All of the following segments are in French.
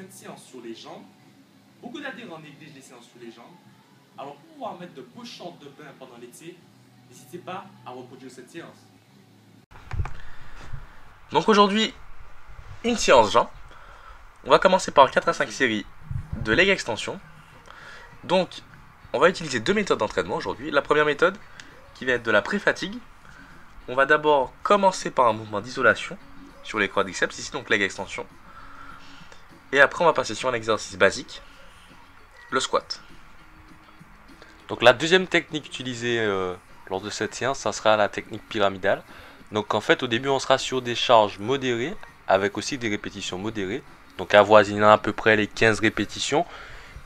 cette séance sur les jambes, beaucoup d'adhérents négligent les séances sur les jambes. Alors pour pouvoir mettre de beaux shorts de bain pendant l'été, n'hésitez pas à reproduire cette séance. Donc aujourd'hui, une séance jambes. On va commencer par 4 à 5 séries de leg extension. Donc on va utiliser deux méthodes d'entraînement aujourd'hui. La première méthode qui va être de la pré-fatigue. On va d'abord commencer par un mouvement d'isolation sur les quadriceps, ici donc leg extension. Et après on va passer sur un exercice basique, le squat. Donc la deuxième technique utilisée lors de cette séance, ça sera la technique pyramidale. Donc en fait au début on sera sur des charges modérées, avec aussi des répétitions modérées. Donc avoisinant à peu près les 15 répétitions.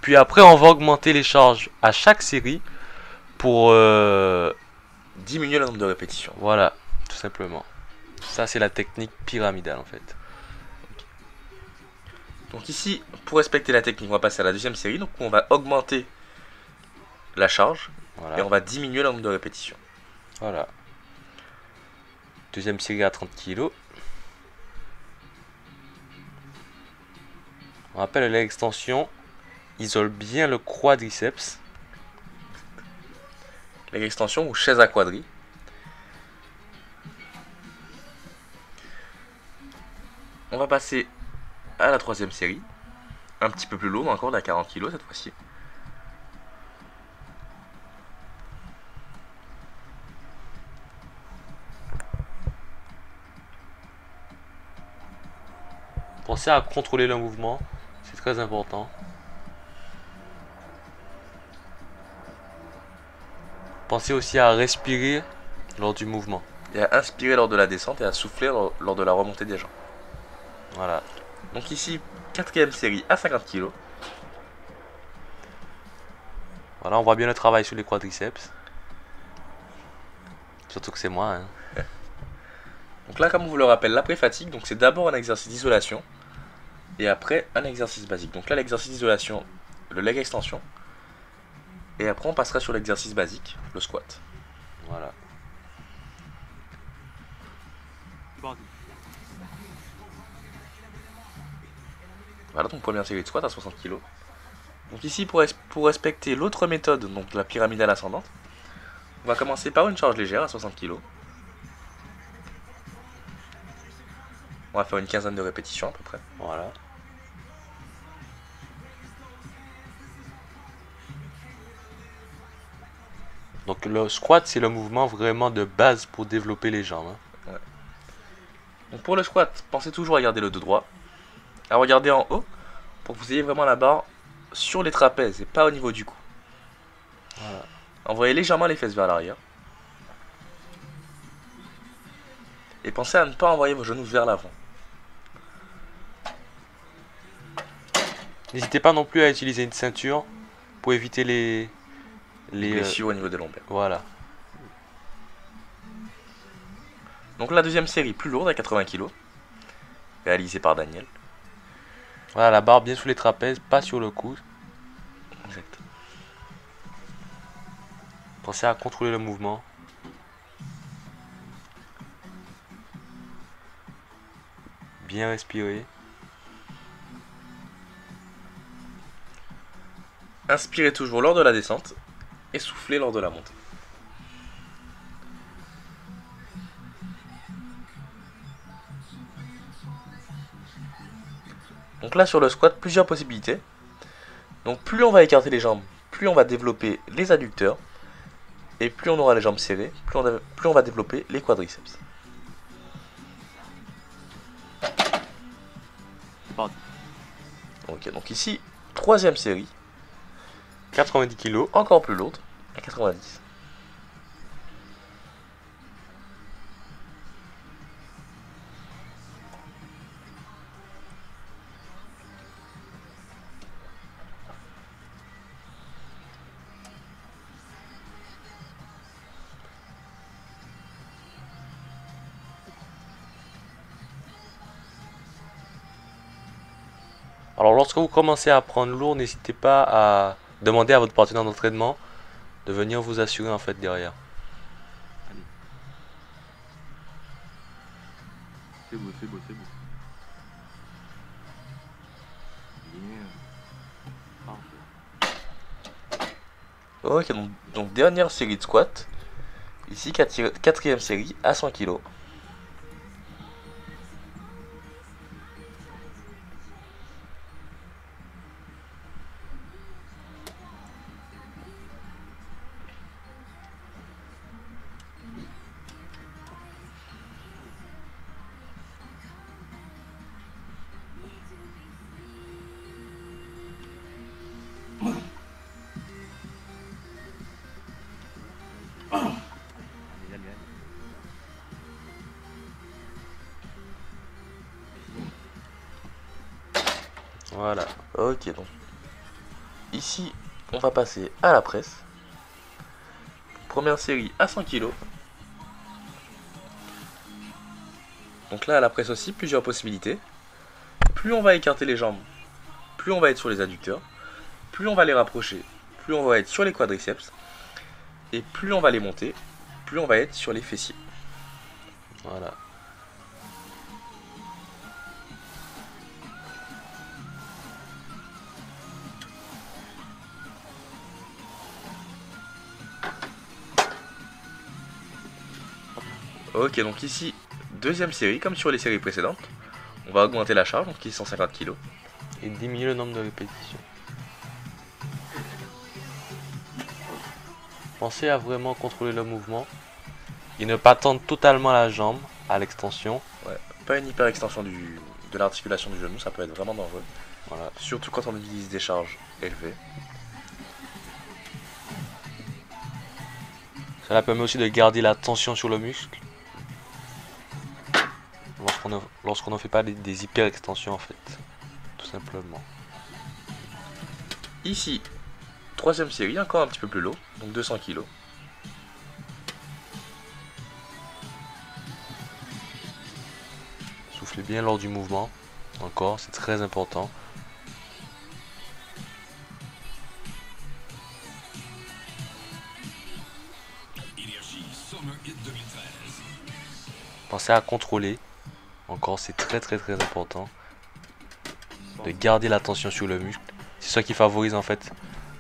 Puis après on va augmenter les charges à chaque série pour diminuer le nombre de répétitions. Voilà, tout simplement. Ça c'est la technique pyramidale en fait. Donc ici, pour respecter la technique, on va passer à la deuxième série. Donc on va augmenter la charge, voilà, et on va diminuer le nombre de répétitions. Voilà. Deuxième série à 30 kg. On rappelle, l'extension isole bien le quadriceps. L'extension ou chaise à quadri. On va passer à la troisième série. Un petit peu plus lourde encore, à 40 kg cette fois-ci. Pensez à contrôler le mouvement, c'est très important. Pensez aussi à respirer lors du mouvement. Et à inspirer lors de la descente et à souffler lors de la remontée des jambes. Voilà. Donc ici, quatrième série à 50 kg. Voilà, on voit bien le travail sur les quadriceps. Surtout que c'est moi. Hein. Donc là, comme on vous le rappelle, l'après-fatigue, donc c'est d'abord un exercice d'isolation. Et après, un exercice basique. Donc là, l'exercice d'isolation, le leg extension. Et après, on passera sur l'exercice basique, le squat. Voilà. Voilà, donc première série de squat à 60 kg. Donc ici, pour respecter l'autre méthode, donc la pyramidale ascendante, on va commencer par une charge légère à 60 kg. On va faire une quinzaine de répétitions à peu près. Voilà. Donc le squat, c'est le mouvement vraiment de base pour développer les jambes. Hein. Ouais. Donc pour le squat, pensez toujours à garder le dos droit, à regarder en haut, pour que vous ayez vraiment la barre sur les trapèzes et pas au niveau du cou. Voilà. Envoyez légèrement les fesses vers l'arrière. Et pensez à ne pas envoyer vos genoux vers l'avant. N'hésitez pas non plus à utiliser une ceinture pour éviter les blessures au niveau des lombaires. Voilà. Donc la deuxième série plus lourde à 80 kg, réalisée par Daniel. Voilà, la barre bien sous les trapèzes, pas sur le cou. Exact. Pensez à contrôler le mouvement. Bien respirer. Inspirez toujours lors de la descente et soufflez lors de la montée. Donc là sur le squat, plusieurs possibilités. Donc plus on va écarter les jambes, plus on va développer les adducteurs. Et plus on aura les jambes serrées, plus on va développer les quadriceps. Ok, donc ici, troisième série. 90 kg. Encore plus lourde, à 90. Alors lorsque vous commencez à prendre lourd, n'hésitez pas à demander à votre partenaire d'entraînement de venir vous assurer en fait derrière. Allez. C'est beau, c'est beau, c'est beau. Bien. Ok, donc dernière série de squat. Ici, quatrième série à 100 kg. Voilà. Ok, donc ici, on va passer à la presse. Première série à 100 kg. Donc là, à la presse aussi, plusieurs possibilités. Plus on va écarter les jambes, plus on va être sur les adducteurs. Plus on va les rapprocher, plus on va être sur les quadriceps. Et plus on va les monter, plus on va être sur les fessiers. Voilà. Ok, donc ici, deuxième série, comme sur les séries précédentes. On va augmenter la charge, donc qui est 150 kg. Et diminuer le nombre de répétitions. Pensez à vraiment contrôler le mouvement et ne pas tendre totalement la jambe à l'extension. Ouais, pas une hyper extension de l'articulation du genou, ça peut être vraiment dangereux. Voilà. Surtout quand on utilise des charges élevées. Cela permet aussi de garder la tension sur le muscle. Lorsqu'on ne fait pas des hyper extensions en fait. Tout simplement. Ici, troisième série, encore un petit peu plus lourd, donc 200 kg. Soufflez bien lors du mouvement. Encore, c'est très important. Pensez à contrôler. Encore, c'est très important. De garder la tension sur le muscle. C'est ça qui favorise en fait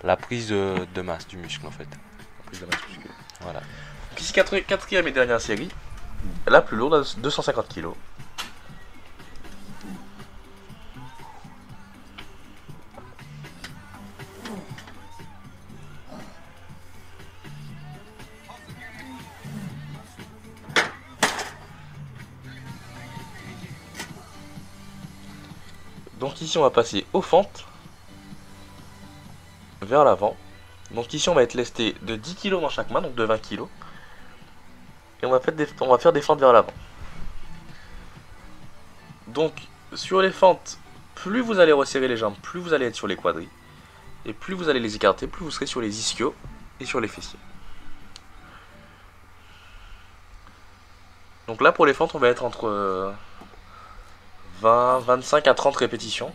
la prise de masse du muscle en fait. La prise de masse musculaire. Voilà. Donc ici, quatrième et dernière série, la plus lourde, 250 kg. Donc ici on va passer aux fentes vers l'avant. Donc ici on va être lesté de 10 kg dans chaque main, donc de 20 kg. Et on va faire des fentes vers l'avant. Donc sur les fentes, plus vous allez resserrer les jambes, plus vous allez être sur les quadris. Et plus vous allez les écarter, plus vous serez sur les ischios et sur les fessiers. Donc là pour les fentes on va être entre 20, 25 à 30 répétitions.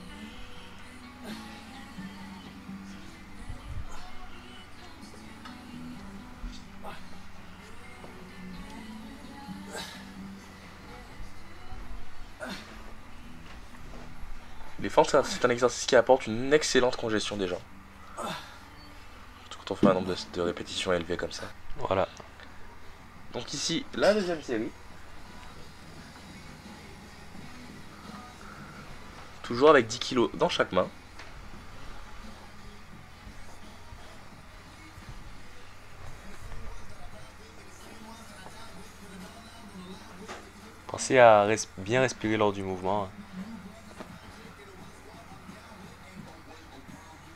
Les fentes, c'est un exercice qui apporte une excellente congestion des jambes. Surtout quand on fait un nombre de répétitions élevé comme ça. Voilà. Donc ici, la deuxième série. Toujours avec 10 kg dans chaque main. Pensez à bien respirer lors du mouvement.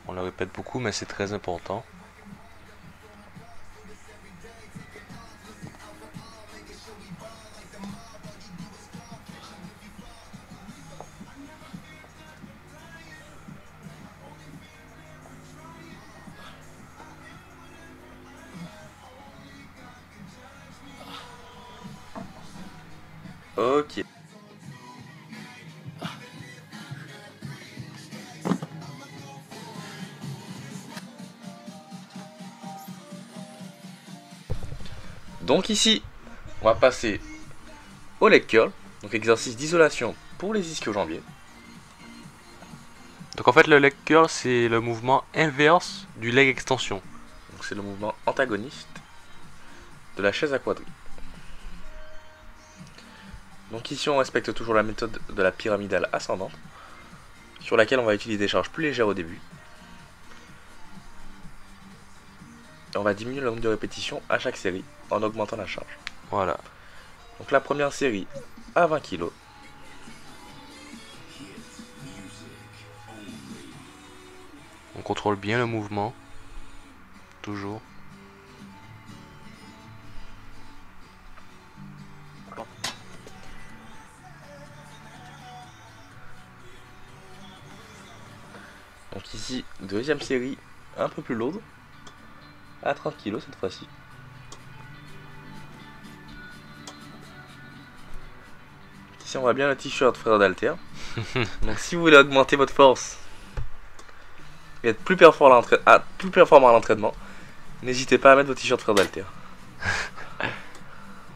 On le répète beaucoup, mais c'est très important. Ok. Donc ici, on va passer au leg curl. Donc exercice d'isolation pour les ischio-jambiers. Donc en fait le leg curl c'est le mouvement inverse du leg extension. Donc c'est le mouvement antagoniste de la chaise à quadri. Donc ici on respecte toujours la méthode de la pyramidale ascendante, sur laquelle on va utiliser des charges plus légères au début. Et on va diminuer le nombre de répétitions à chaque série en augmentant la charge. Voilà. Donc la première série à 20 kg. On contrôle bien le mouvement. Toujours. Donc ici, deuxième série, un peu plus lourde, à 30 kg cette fois-ci. Ici on voit bien le t-shirt frère d'Alter. Donc si vous voulez augmenter votre force et être plus performant à l'entraînement, n'hésitez pas à mettre vos t-shirts frère d'Alter.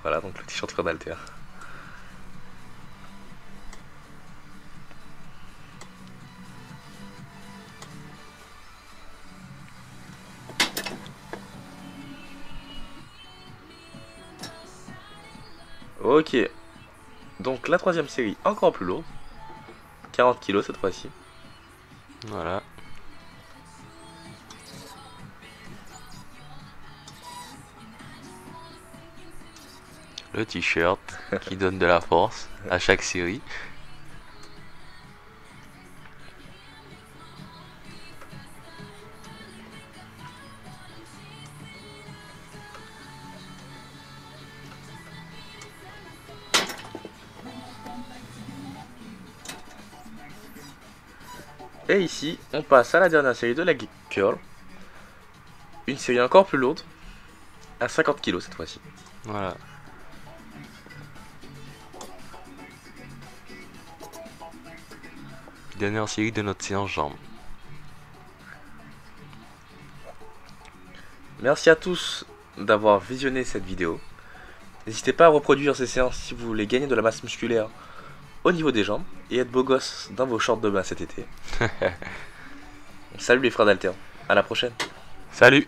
Voilà donc le t-shirt frère d'Alter. Ok, donc la troisième série encore plus lourde, 40 kg cette fois-ci. Voilà. Le t-shirt qui donne de la force à chaque série. Et ici, on passe à la dernière série de la Geek Curl. Une série encore plus lourde, à 50 kg cette fois-ci. Voilà. Dernière série de notre séance jambes. Merci à tous d'avoir visionné cette vidéo. N'hésitez pas à reproduire ces séances si vous voulez gagner de la masse musculaire au niveau des jambes et être beau gosse dans vos shorts de bain cet été. Salut les frères d'Alter, à la prochaine. Salut!